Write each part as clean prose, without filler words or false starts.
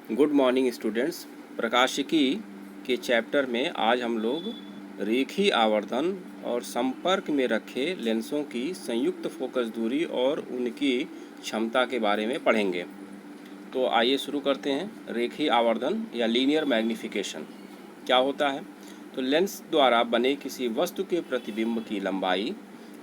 Good morning students. प्रकाशिकी के chapter में आज हम लोग रेखीय आवर्धन और संपर्क में रखे लेंसों की संयुक्त फोकस दूरी और उनकी क्षमता के बारे में पढ़ेंगे। तो आइए शुरू करते हैं। रेखीय आवर्धन या लीनियर मैग्नीफिकेशन क्या होता है? तो लेंस द्वारा बने किसी वस्तु के प्रतिबिंब की लंबाई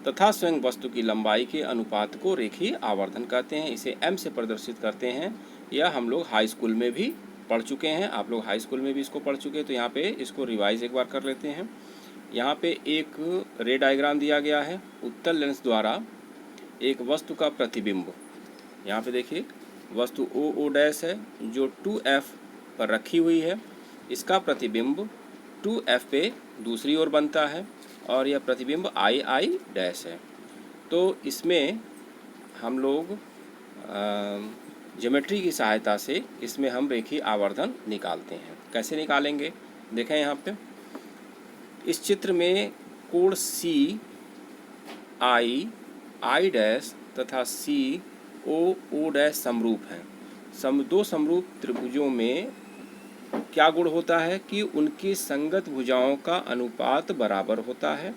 तथा स्वयं वस्तु की लंबाई के अनुपात को रेखीय आवर्धन कहते हैं। इसे m से प्रदर्शित करते हैं। यह हम लोग हाई स्कूल में भी पढ़ चुके हैं, आप लोग हाई स्कूल में भी इसको पढ़ चुके हैं। तो यहाँ पे इसको रिवाइज एक बार कर लेते हैं। यहाँ पे एक रे डायग्राम दिया गया है। उत्तल लेंस द्वारा एक वस्तु का प्रतिबिंब, यहाँ पे देखिए वस्तु ओ डैश है जो 2f पर रखी हुई है। इसका प्रतिबिंब 2f पे दूसरी ओर बनता है और यह प्रतिबिंब आई डैश है। तो इसमें हम लोग ज्योमेट्री की सहायता से इसमें हम रेखीय आवर्धन निकालते हैं। कैसे निकालेंगे देखें यहाँ पे इस चित्र में कोण सी आई डैश तथा सी ओ डैश समरूप हैं। दो समरूप त्रिभुजों में क्या गुण होता है कि उनकी संगत भुजाओं का अनुपात बराबर होता है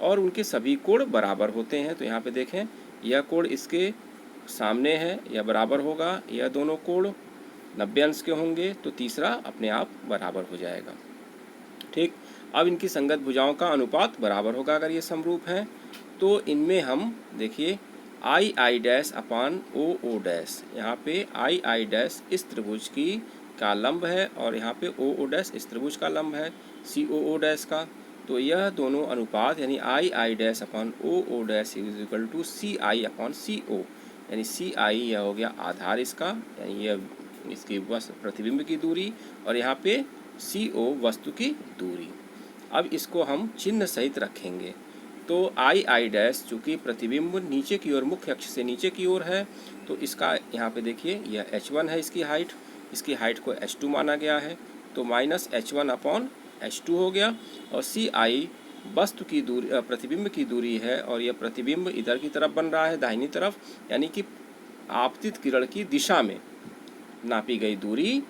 और उनके सभी कोण बराबर होते हैं। तो यहाँ पे देखें यह कोण इसके सामने है, यह बराबर होगा। यह दोनों कोण 90 अंश के होंगे तो तीसरा अपने आप बराबर हो जाएगा। ठीक, अब इनकी संगत भुजाओं का अनुपात बराबर होगा अगर ये समरूप हैं। तो इनमें हम देखिए आई डैश अपान ओ डैश, यहाँ पे आई डैश इस त्रिभुज की का लंब है और यहाँ पे ओ डैश इस त्रिभुज का लंब है सी ओ डैश का। तो यह दोनों अनुपात यानी I dash upon O dash is equal to C I upon C O, यानी सी आई यह हो गया आधार इसका, यानी यह इसकी प्रतिबिंब की दूरी और यहाँ पे सी ओ वस्तु की दूरी। अब इसको हम चिन्ह सहित रखेंगे। तो आई डैश चूँकि प्रतिबिंब नीचे की ओर मुख्य अक्ष से नीचे की ओर है तो इसका यहाँ पे देखिए यह h1 है, इसकी हाइट को h2 माना गया है। तो माइनस h1 अपॉन h2 हो गया। और सी आई वस्तु की दूरी प्रतिबिंब की दूरी है और यह प्रतिबिंब इधर की तरफ बन रहा है दाहिनी तरफ, यानी कि आपतित किरण की दिशा में नापी गई दूरी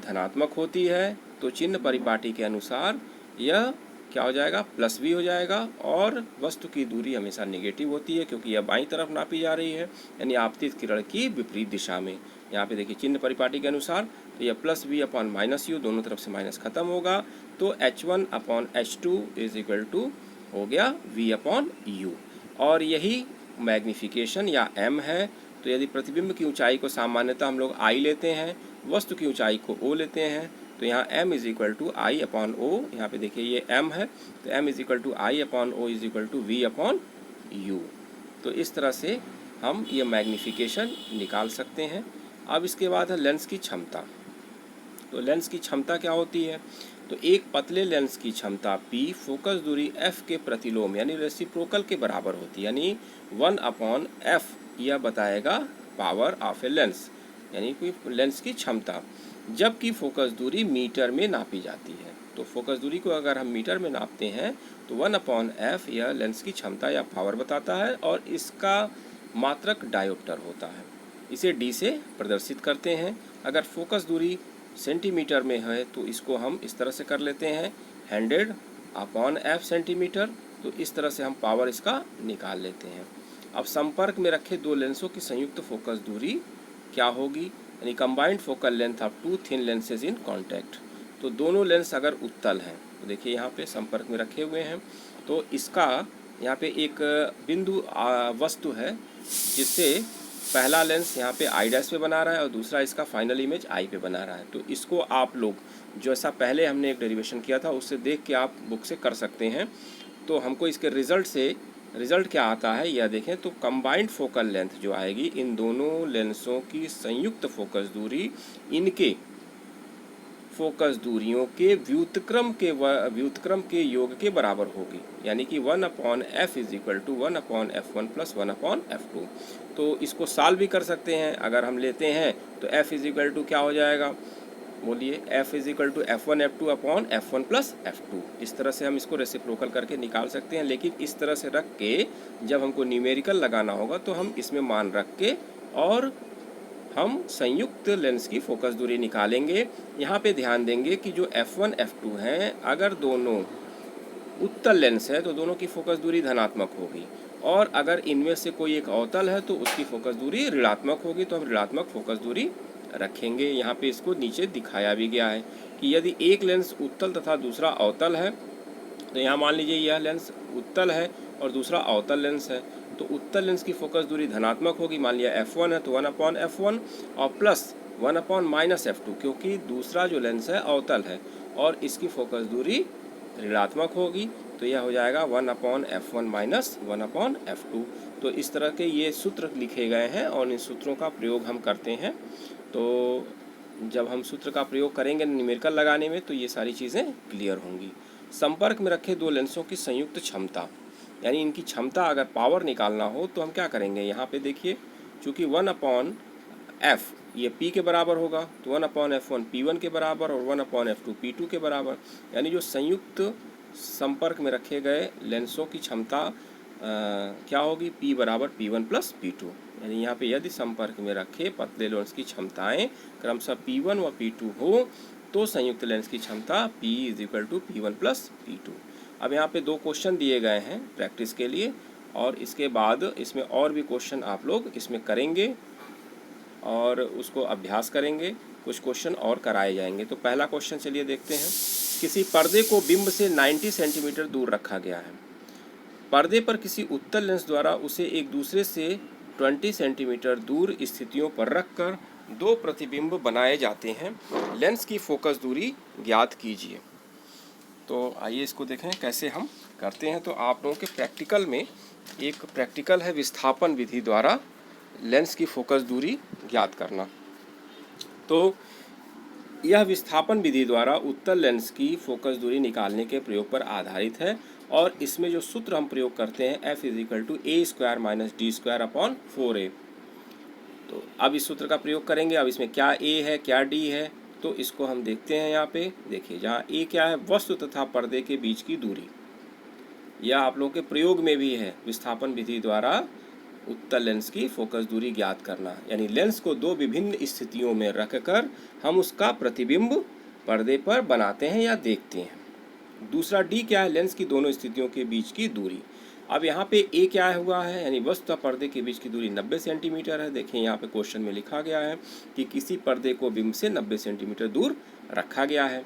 धनात्मक होती है। तो चिन्ह परिपाटी के अनुसार यह क्या हो जाएगा प्लस v हो जाएगा और वस्तु की दूरी हमेशा नेगेटिव होती है क्योंकि यह बाईं तरफ नापी जा रही है, यानी आपतित किरण की विपरीत दिशा में। यहाँ पे देखिए चिन्ह परिपाटी के अनुसार तो यह plus v upon minus you, दोनों तरफ से माइनस खत्म होगा। तो h1 upon h2 is equal to हो गया v अपॉन यू और यही मैग्नीफिकेशन या m है। तो यदि प्रतिबिंब की ऊंचाई को सामान्यतः हम लोग I लेते हैं, वस्तु की ऊंचाई को O लेते हैं, तो यहाँ m is equal to i upon o, यहाँ पे देखिए ये m है तो m is equal to i upon o is equal to v upon u. तो इस तरह से हम ये मैग्नीफिकेशन निकाल सकते हैं। अब इसके बाद है लेंस की क्षमता। तो लेंस की क्षमता क्या होती है? तो एक पतले लेंस की क्षमता P फोकस दूरी f के प्रतिलोम यानी रेसिप्रोकल के बराबर होती है, यानी 1/f यह बताएगा पावर ऑफ ए लेंस, यानी कोई लेंस की क्षमता, जबकि फोकस दूरी मीटर में नापी जाती है। तो फोकस दूरी को अगर हम मीटर में नापते हैं तो 1/f यह लेंस की क्षमता या पावर बताता है और इसका मात्रक डायोप्टर होता है। इसे d से प्रदर्शित करते हैं। अगर फोकस दूरी सेंटीमीटर में है तो इसको हम इस तरह से कर लेते हैं 100/f सेंटीमीटर। तो इस तरह से हम पावर इसका निकाल लेते हैं। अब संपर्क में रखे दो लेंसों की संयुक्त फोकस दूरी क्या होगी, यानी combined focal length of two thin lenses in contact. तो दोनों लेंस अगर उत्तल हैं तो देखिए यहाँ पे संपर्क में रखे हुए हैं तो इसका यहाँ पे एक बिंदु वस्तु है जिससे पहला लेंस यहाँ पे आई डैश पे बना रहा है और दूसरा इसका फाइनल इमेज आई पे बना रहा है। तो इसको आप लोग जैसा पहले हमने एक डेरिवेशन किया था उससे देख के आप बुक से कर सकते हैं। तो हमको इसके रिज़ल्ट क्या आता है यह देखें। तो कंबाइंड फोकल लेंथ जो आएगी इन दोनों लेंसों की संयुक्त फोकस दूरी इनके फोकस दूरियों के व्युत्क्रम के योग के बराबर होगी, यानी कि 1/f is equal to 1/f1 plus 1/f2। तो इसको सॉल्व भी कर सकते हैं। अगर हम लेते हैं तो f इज इक्वल टू क्या हो जाएगा, बोलिए, f is equal to f1 f2 upon f1 plus f2। इस तरह से हम इसको रेसिप्रोकल करके निकाल सकते हैं। लेकिन इस तरह से रख के जब हमको न्यूमेरिकल लगाना होगा तो हम इसमें मान रख के और हम संयुक्त लेंस की फोकस दूरी निकालेंगे। यहाँ पे ध्यान देंगे कि जो F1 F2 हैं, अगर दोनों उत्तल लेंस है तो दोनों की फोकस दूरी धनात्मक होगी, और अगर इनमें से कोई एक अवतल है तो उसकी फोकस दूरी ऋणात्मक होगी। तो हम ऋणात्मक फोकस दूरी रखेंगे। यहाँ पे इसको नीचे दिखाया भी गया है कि यदि एक लेंस उत्तल तथा दूसरा अवतल है, तो यहाँ मान लीजिए यह लेंस उत्तल है और दूसरा अवतल लेंस है, तो उत्तल लेंस की फोकस दूरी धनात्मक होगी। मान लिया F1 है तो 1/F1 और प्लस 1/-F2, क्योंकि दूसरा जो लेंस है अवतल है और इसकी फोकस दूरी ऋणात्मक होगी। तो यह हो जाएगा 1/F1 माइनस 1/F2। तो इस तरह के ये सूत्र लिखे गए हैं और इन सूत्रों का प्रयोग हम करते हैं। तो जब हम सूत्र का प्रयोग करेंगे न्यूमेरिकल लगाने में तो ये सारी चीज़ें क्लियर होंगी। संपर्क में रखे दो लेंसों की संयुक्त क्षमता, यानी इनकी क्षमता अगर पावर निकालना हो तो हम क्या करेंगे। यहाँ पे देखिए, चूँकि 1/F ये P के बराबर होगा तो 1/F1 P1 के बराबर और 1/F2 P2 के बराबर, यानी जो संयुक्त संपर्क में रखे गए लेंसों की क्षमता क्या होगी, P बराबर P1 प्लस P2। यानी यहाँ पे यदि संपर्क में रखे पतले लेंस की क्षमताएं क्रमशः P1 व P2 हो तो संयुक्त लेंस की क्षमता P = P1 प्लस P2। अब यहाँ पे दो क्वेश्चन दिए गए हैं प्रैक्टिस के लिए, और इसके बाद इसमें और भी क्वेश्चन आप लोग इसमें करेंगे और उसको अभ्यास करेंगे। कुछ क्वेश्चन और कराए जाएंगे। तो पहला क्वेश्चन चलिए देखते हैं। किसी पर्दे को बिंब से 90 सेंटीमीटर दूर रखा गया है। पर्दे पर किसी उत्तल लेंस द्वारा उसे एक दूसरे से 20 सेंटीमीटर दूर स्थितियों पर रखकर दो प्रतिबिंब बनाए जाते हैं। लेंस की फोकस दूरी ज्ञात कीजिए। तो आइए इसको देखें कैसे हम करते हैं। तो आप लोगों के प्रैक्टिकल में एक प्रैक्टिकल है विस्थापन विधि द्वारा लेंस की फोकस दूरी ज्ञात करना। तो यह विस्थापन विधि द्वारा उत्तल लेंस की फोकस दूरी निकालने के प्रयोग पर आधारित है, और इसमें जो सूत्र हम प्रयोग करते हैं F = a² - d² / 4a। तो अब इस सूत्र का प्रयोग करेंगे। अब इसमें क्या a है क्या d है, तो इसको हम देखते हैं। यहाँ पे देखिए, जहाँ a क्या है, वस्तु तथा पर्दे के बीच की दूरी। यह आप लोगों के प्रयोग में भी है, विस्थापन विधि द्वारा उत्तल लेंस की फोकस दूरी ज्ञात करना, यानी लेंस को दो विभिन्न स्थितियों में रखकर हम उसका प्रतिबिंब पर्दे पर बनाते हैं या देखते हैं। दूसरा डी क्या है, लेंस की दोनों स्थितियों के बीच की दूरी। अब यहाँ पे ए क्या हुआ है, यानी वस्तु पर्दे के बीच की दूरी 90 सेंटीमीटर है। देखिए यहाँ पे क्वेश्चन में लिखा गया है कि किसी पर्दे को बिंब से 90 सेंटीमीटर दूर रखा गया है।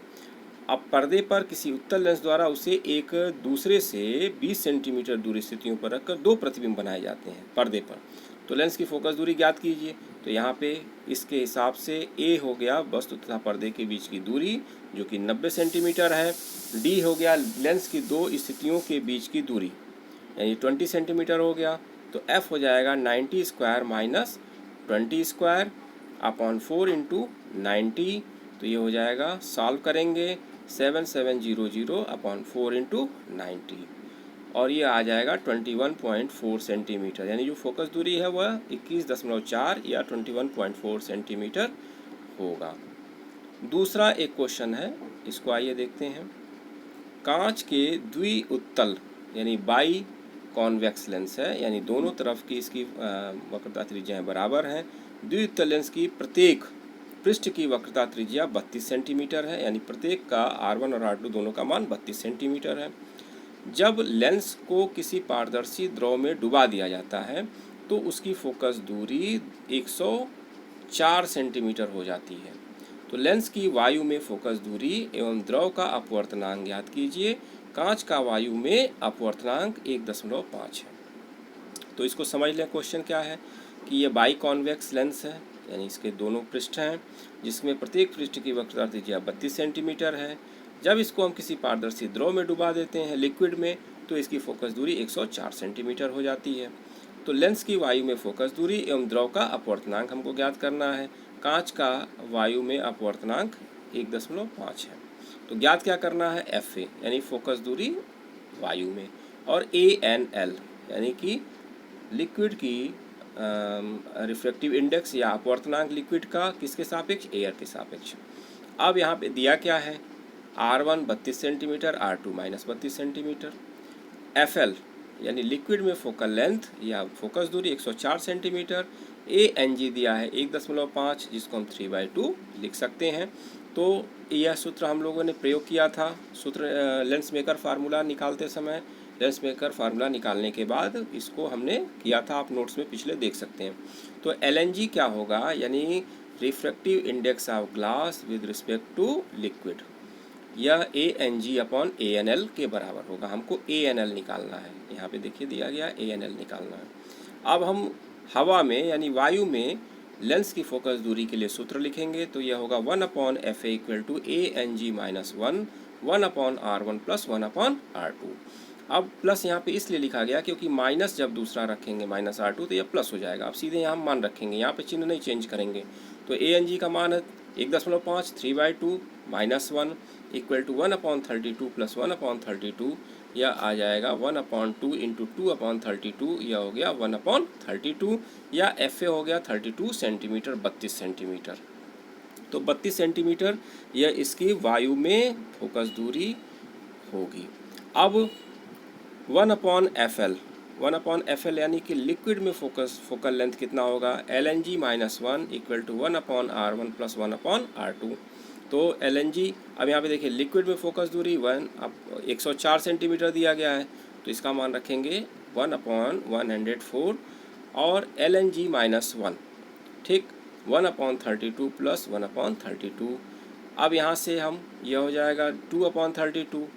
अब पर्दे पर किसी उत्तल लेंस द्वारा उसे एक दूसरे से 20 सेंटीमीटर दूर स्थितियों पर रखकर दो प्रतिबिंब बनाए जाते हैं पर्दे पर। तो लेंस की फोकस दूरी ज्ञात कीजिए। तो यहाँ पे इसके हिसाब से ए हो गया वस्तु तथा पर्दे के बीच की दूरी जो कि 90 सेंटीमीटर है। डी हो गया लेंस की दो स्थितियों के बीच की दूरी, यानी 20 सेंटीमीटर हो गया। तो एफ हो जाएगा 90² - 20² / 4 × 90। तो ये हो जाएगा, सॉल्व करेंगे 7700 / 4 × 90, और ये आ जाएगा 21.4 सेंटीमीटर, यानी जो फोकस दूरी है वह 21.4 या 21.4 सेंटीमीटर होगा। दूसरा एक क्वेश्चन है, इसको आइए देखते हैं। कांच के द्विउत्तल यानी बाई कॉन्वेक्स लेंस है, यानी दोनों तरफ की इसकी वक्रता त्रिज्याएं बराबर हैं। द्विउत्तल लेंस की प्रत्येक पृष्ठ की वक्रता त्रिज्या 32 सेंटीमीटर है, यानी प्रत्येक का R1 और R2 दोनों का मान 32 सेंटीमीटर है। जब लेंस को किसी पारदर्शी द्रव में डुबा दिया जाता है तो उसकी फोकस दूरी 104 सेंटीमीटर हो जाती है। तो लेंस की वायु में फोकस दूरी एवं द्रव का अपवर्तनांक ज्ञात कीजिए। कांच का वायु में अपवर्तनांक 1.5 है। तो इसको समझ लें, क्वेश्चन क्या है कि ये बाई कॉन्वेक्स लेंस है, यानी इसके दोनों पृष्ठ हैं जिसमें प्रत्येक पृष्ठ की वक्रता त्रिज्या 32 सेंटीमीटर है। जब इसको हम किसी पारदर्शी द्रव में डुबा देते हैं लिक्विड में तो इसकी फोकस दूरी 104 सेंटीमीटर हो जाती है। तो लेंस की वायु में फोकस दूरी एवं द्रव का अपवर्तनांक हमको ज्ञात करना है। कांच का वायु में अपवर्तनांक 1.5 है। तो ज्ञात क्या करना है, एफ ए यानी फोकस दूरी वायु में, और ए एन एल यानी कि लिक्विड की रिफ्रैक्टिव इंडेक्स या अपवर्तनांक लिक्विड का किसके सापेक्ष, एयर के सापेक्ष। अब यहाँ पे दिया क्या है, R1 32 centimetre, R2 -32 centimetre. FL यानी लिक्विड में फोकल लेंथ या फोकस दूरी 104 सेंटीमीटर, ANG दिया है 1.5, जिसको हम 3/2 लिख सकते हैं। तो यह सूत्र हम लोगों ने प्रयोग किया था सूत्र लेंस मेकर फार्मूला निकालते समय। लेंस मेकर फार्मूला निकालने के बाद इसको हमने किया था, आप नोट्स में पिछले देख सकते हैं। तो LNG क्या होगा, यानी refractive index of glass with respect to liquid, यह ANG अपॉन ANL के बराबर होगा। हमको ANL निकालना है, यहाँ पे देखिए दिया गया ANL निकालना है। अब हम हवा में यानी वायु में लेंस की फोकस दूरी के लिए सूत्र लिखेंगे, तो यह होगा 1/FA equal to ANG minus 1/R1 plus 1/R2। अब प्लस यहाँ पे इसलिए लिखा गया क्योंकि माइनस जब दूसरा रखेंगे -R2 तो यह प्लस हो जाएगा। अब सीधे यहाँ मान रखेंगे, यहाँ पे चिन्ह नहीं चेंज करेंगे। तो ANG का मान है 1.5, 3/2 -1 इक्वल टू 1/32 प्लस 1/32, यह आ जाएगा 1/2 इंटू 2/32, यह हो गया 1/32, या FA हो गया 32 सेंटीमीटर, 32 सेंटीमीटर। तो 32 सेंटीमीटर यह इसकी वायु में फोकस दूरी होगी। अब 1/FL यानी कि लिक्विड में फोकल लेंथ कितना होगा, LNG minus 1 equal to 1/R1 plus 1/R2। तो LNG, अब यहाँ पे देखिए लिक्विड में फोकस दूरी 104 सेंटीमीटर दिया गया है, तो इसका मान रखेंगे 1/104, और LNG माइनस 1, ठीक, 1/32 प्लस 1/32। अब यहाँ से हम यह हो जाएगा 2/32,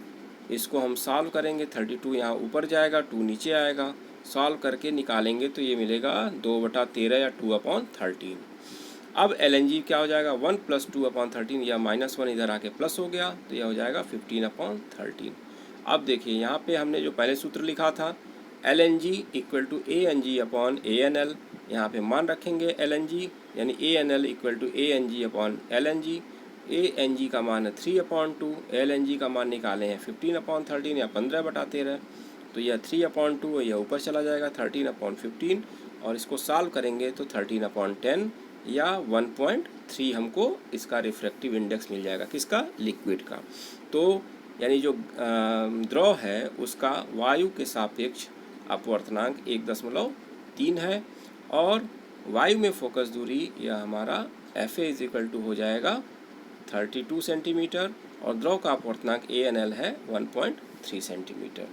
इसको हम सॉल्व करेंगे, 32 यहाँ ऊपर जाएगा, 2 नीचे आएगा, सॉल्व करके निकालेंगे तो ये मिलेगा 2/13 या 2/13। अब LNG क्या हो जाएगा, 1 प्लस 2/13, या -1 इधर आके प्लस हो गया, तो यह हो जाएगा 15/13। अब देखिए यहाँ पे हमने जो पहले सूत्र लिखा था LNG equal to ANG upon ANL, यहाँ पे मान रखेंगे LNG, यानी ANL equal to ANG upon LNG। ANG का मान है 3/2, LNG का मान निकाले हैं 15/13 या 15/13, तो यह 3/2 यह ऊपर चला जाएगा 13/15, और इसको सॉल्व करेंगे तो 13/10 या 1.3 हमको इसका रिफ्रैक्टिव इंडेक्स मिल जाएगा, किसका, लिक्विड का। तो यानी जो द्रव है उसका वायु के सापेक्ष अपवर्तनांक 1.3 है, और वायु में फोकस दूरी यह हमारा FA इज इक्वल टू हो जाएगा 32 सेंटीमीटर, और द्रव का अपवर्तनांक ANL है 1.3 सेंटीमीटर।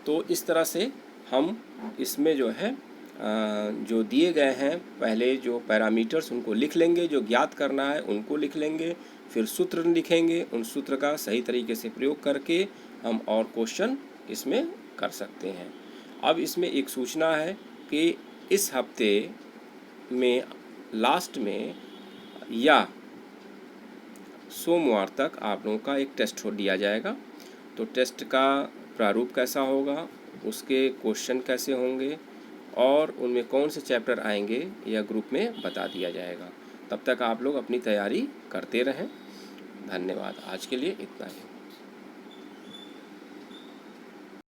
तो इस तरह से हम इसमें जो है जो दिए गए हैं पहले जो पैरामीटर्स उनको लिख लेंगे, जो ज्ञात करना है उनको लिख लेंगे, फिर सूत्र लिखेंगे, उन सूत्र का सही तरीके से प्रयोग करके हम और क्वेश्चन इसमें कर सकते हैं। अब इसमें एक सूचना है कि इस हफ्ते में लास्ट में या सोमवार तक आप लोगों का एक टेस्ट दिया जाएगा। तो टेस्ट का प्रारूप कैसा होगा, उसके क्वेश्चन कैसे होंगे, और उनमें कौन से चैप्टर आएंगे, यह ग्रुप में बता दिया जाएगा। तब तक आप लोग अपनी तैयारी करते रहें। धन्यवाद, आज के लिए इतना ही।